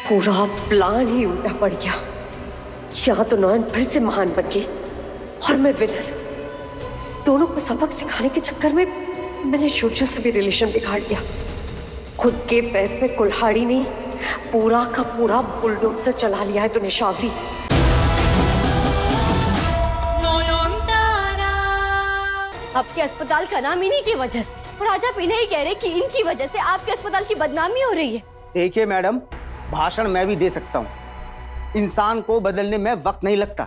पूरा प्लान ही उल्टा पड़ गया। यहाँ तो नयन फिर से महान बन गई और मैं विलन। दोनों को सबक सिखाने के चक्कर में मैंने छोटू से भी रिलेशन बिगाड़ दिया। खुद के पैर पे कुल्हाड़ी नहीं, पूरा का पूरा बुलडोजर चला लिया है तूने शावरी। आपके अस्पताल का नाम इन्हीं की वजह से, और आज आप इन्हें ही कह रहे कि इनकी वजह से आपके अस्पताल की बदनामी हो रही है। देखिए मैडम, भाषण मैं भी दे सकता हूँ, इंसान को बदलने में वक्त नहीं लगता।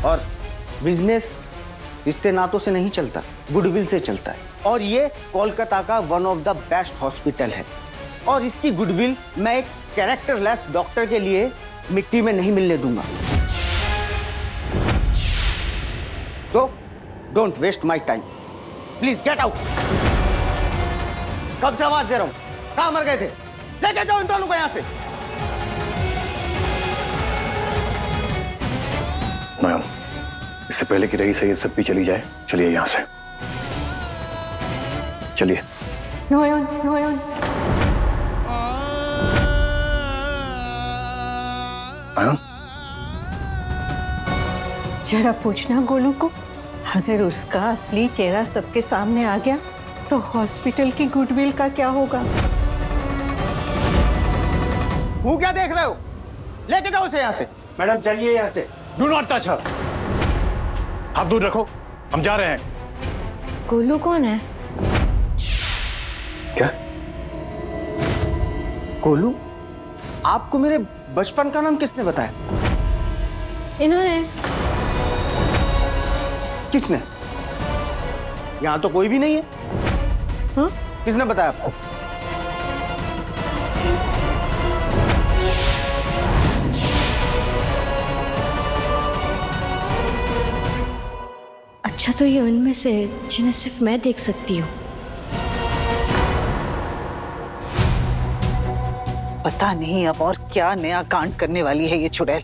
और बिजनेस रिश्ते नातों से नहीं चलता, गुडविल से चलता है। और ये कोलकाता का one of the best hospital है, और इसकी गुडविल मैं एक कैरेक्टरलेस डॉक्टर के लिए मिट्टी में नहीं मिलने दूंगा। So don't waste my time, please get out. कब से आवाज दे रहा हूं, कहां मर गए थे? लेके जाओ इन दोनों को यहां से। मैम, इससे पहले कि रही सही सब भी चली जाए, चलिए यहां से, चलिए। नयन, नयन। मैम, जरा पूछना गोलू को, अगर उसका असली चेहरा सबके सामने आ गया तो हॉस्पिटल की गुडविल का क्या होगा? वो क्या देख रहे हो? लेके जाओ उसे यहाँ से। मैडम चलिए यहाँ से। Do not touch her. हाथ दूर रखो, हम जा रहे हैं। गोलू कौन है? क्या? गोलू? आपको मेरे बचपन का नाम किसने बताया? इन्होंने। किसने? यहाँ तो कोई भी नहीं है। हाँ? किसने बताया आपको? अच्छा, तो ये उनमें से जिन्हें सिर्फ मैं देख सकती हूँ। पता नहीं अब और क्या नया कांड करने वाली है ये चुड़ैल।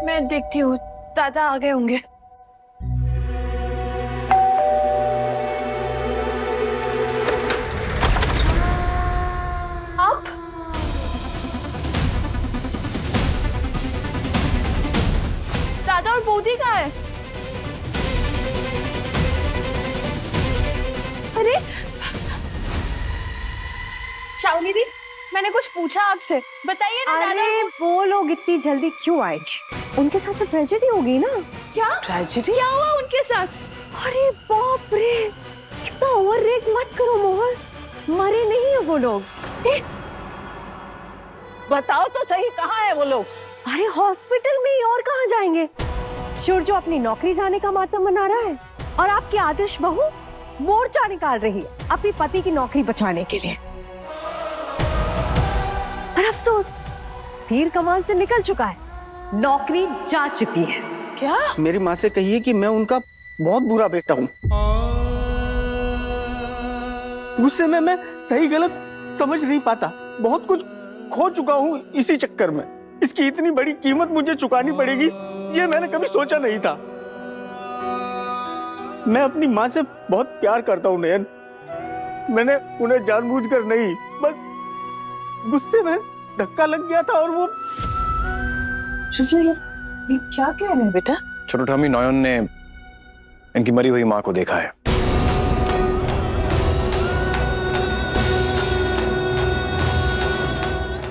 मैं देखती हूँ, दादा आ गए होंगे। आप? दादा और बोधी कहाँ है? अरे शावनी दी, मैंने कुछ पूछा आपसे, बताइए ना दादा। अरे वो लोग इतनी जल्दी क्यों आएंगे? उनके साथ तो ट्रेजेडी हो गई ना। क्या ट्रेजेडी? क्या हुआ उनके साथ? अरे बाप रे, इतना ओवर रेट मत करो मोहन, मरे नहीं है वो लोग। बताओ तो सही, कहाँ है वो लोग? अरे हॉस्पिटल में ही, और कहाँ जाएंगे? शोर जो अपनी नौकरी जाने का मातम मना रहा है, और आपकी आदर्श बहू मोर्चा निकाल रही है अपनी पति की नौकरी बचाने के लिए। पर अफसोस, तीर कमान से निकल चुका है, नौकरी जा चुकी है। क्या? मेरी माँ से कहिए कि मैं उनका बहुत बुरा बेटा हूँ। गुस्से में मैं सही गलत समझ नहीं पाता, बहुत कुछ खो चुका हूँ इसी चक्कर में। इसकी इतनी बड़ी कीमत मुझे चुकानी पड़ेगी, ये मैंने कभी सोचा नहीं था। मैं अपनी माँ से बहुत प्यार करता हूँ नयन, मैंने उन्हें जानबूझकर नहीं, बस गुस्से में धक्का लग गया था। और वो ये क्या कह रहे हैं बेटा? छोटू ठामी, नयन ने इनकी मरी हुई माँ को देखा है।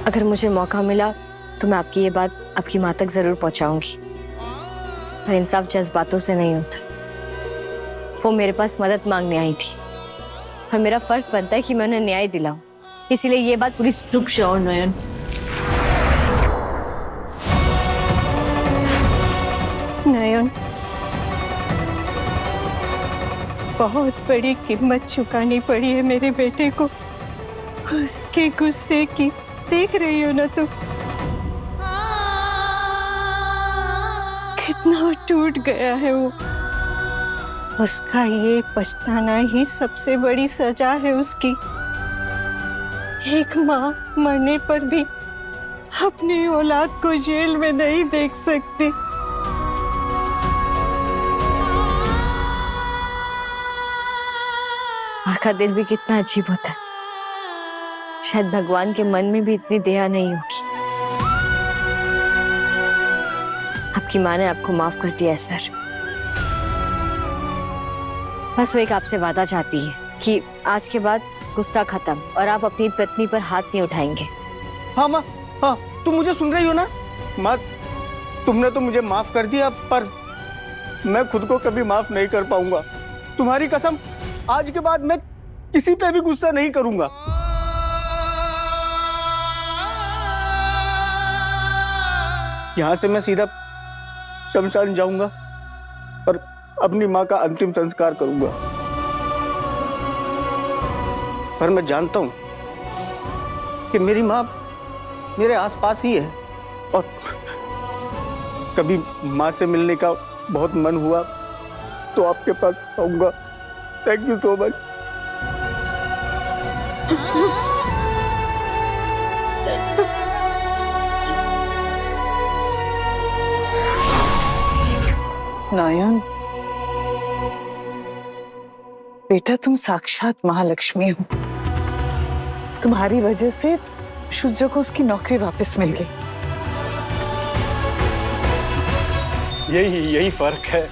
अगर मुझे मौका मिला तो मैं आपकी ये बात आपकी माँ तक जरूर पहुंचाऊंगी, पर इंसाफ जज्बातों से नहीं होता। वो मेरे पास मदद मांगने आई थी और मेरा फर्ज बनता है कि मैं उन्हें न्याय दिलाऊं, इसीलिए ये बात पूरी। रुक जाओ नयन, नयन, बहुत बड़ी कीमत चुकानी पड़ी है मेरे बेटे को उसके गुस्से की। देख रही हो ना तुम, कितना टूट गया है वो। उसका ये पछताना ही सबसे बड़ी सजा है उसकी। एक माँ मरने पर भी अपनी औलाद को जेल में नहीं देख सकती। माँ का दिल भी कितना अजीब होता है। शायद भगवान के मन में भी इतनी दया नहीं होगी। आपकी माँ ने आपको माफ कर दिया है सर। बस वो एक आपसे वादा चाहती है कि आज के बाद गुस्सा खत्म और आप अपनी पत्नी पर हाथ नहीं उठाएंगे। हाँ माँ, हाँ तुम मुझे सुन रही हो ना माँ? तुमने तो मुझे माफ कर दिया, पर मैं खुद को कभी माफ नहीं कर पाऊंगा। तुम्हारी कसम, आज के बाद मैं किसी पे भी गुस्सा नहीं करूंगा। यहां से मैं सीधा शमशान जाऊंगा और अपनी माँ का अंतिम संस्कार करूंगा। पर मैं जानता हूं कि मेरी माँ मेरे आसपास ही है, और कभी माँ से मिलने का बहुत मन हुआ तो आपके पास आऊंगा। Thank you so much. Nayan, बेटा तुम साक्षात महालक्ष्मी हो। तुम्हारी वजह से शुजा को उसकी नौकरी वापस मिल गई। यही फर्क है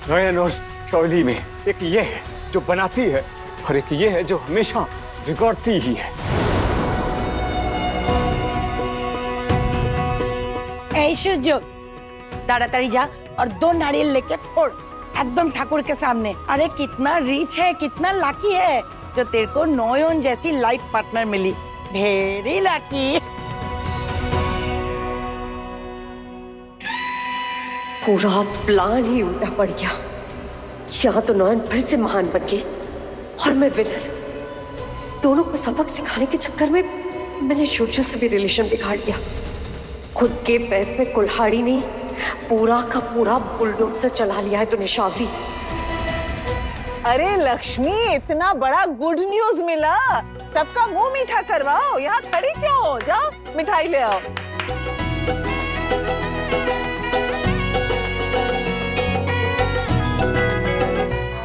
नयन और शौली में। एक ये है जो बनाती है और एक ये है जो हमेशा बिगड़ती ही है। शुजो, ताड़ाताड़ी जा और 2 नारियल लेके फोड़ एकदम ठाकुर के सामने। अरे कितना रिच है, कितना लाकी है जो तेरे को नयन जैसी लाइफ पार्टनर मिली। Very lucky. पूरा प्लान ही उल्टा पड़ गया। यहाँ तो नयन फिर से महान बन गई और मैं विलन। दोनों को सबक सिखाने के चक्कर में मैंने शुजो से भी रिलेशन बिगाड़ दिया। खुद के पैर पे कुल्हाड़ी नहीं, पूरा का पूरा बुलडोजर चला लिया है तूने शावरी। अरे लक्ष्मी, इतना बड़ा गुड न्यूज मिला, सबका मुंह मीठा करवाओ। यहाँ खड़ी क्यों हो? जाओ मिठाई ले आओ।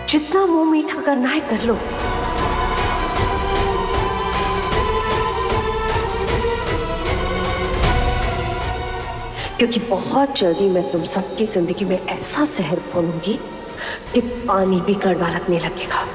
जितना मुंह मीठा करना है कर लो। क्योंकि बहुत जल्दी मैं तुम सबकी जिंदगी में ऐसा जहर घोलूंगी कि पानी भी कड़वा लगने लगेगा।